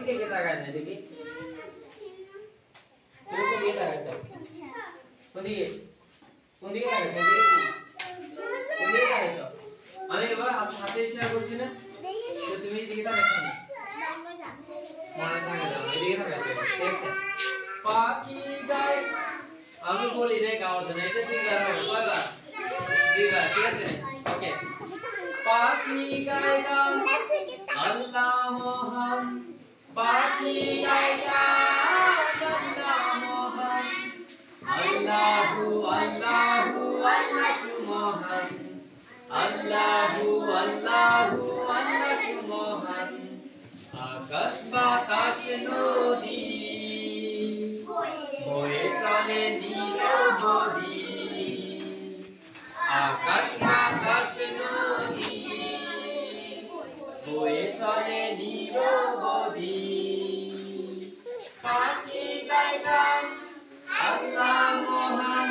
দিকে কে তাকায় না দেখি তুমি কোন দিকে তাকাইছো কোন দিকে তাকাইছো কোন দিকে তাকাইছো আমি এবার হাতে ইশারা করছি না তো তুমি এদিকে তাকাইছো না মনে থাকে না এদিকে তাকাইছো ঠিক আছে পাখি গায় আমি বলি রে গাওয়ার জন্য এটা ঠিক আছে বলা দিবা ঠিক আছে ওকে পাখি গায় গান আল্লাহ মহান পাখি গায় গান আল্লাহ মহান আল্লাহু আল্লাহু আল্লাহু মহান আল্লাহু আল্লাহু আল্লাহু মহান আকাশ বাতাস নদী বয়ে চলে নিরবধি আকাশ বাতাস নদী বয়ে চলে নিরবধি পাখি গায় গান আল্লাহ মহান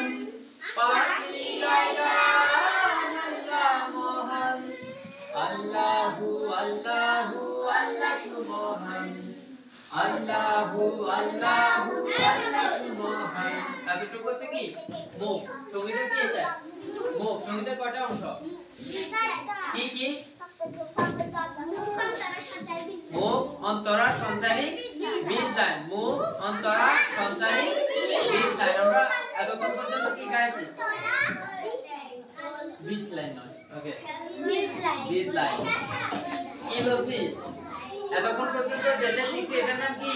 পাখি গায় গান আল্লাহ মহান আল্লাহু আল্লাহু আল্লাহু মহান আল্লাহু আল্লাহু আল্লাহু মহান এতটুকু আছে কি মুখ সঙ্গীতের কি এটা মুখ সঙ্গীতের কয়টা অংশ কি কি মুখ অন্তরা সঞ্চারী বীজ লাইন মুখ অন্তরা সঞ্চারী বীজ লাইন আমরা এতক্ষণ পর্যন্ত কি গাইছি 20 লাইন নয় ওকে 20 লাইন কি বলছি এতক্ষণ পর্যন্ত যেটা শিখছি এটার নাম কি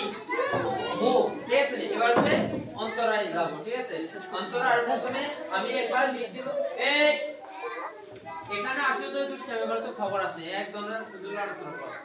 মুখ ঠিক আছে এবার বলে অন্তরায় যাব ঠিক আছে অন্তরার প্রথমে আমি একবার লিখ দিব এই এখানে আসলে দুষ্টামি করার তো খবর আছে এক ধরনের শুধু আলোচনা করা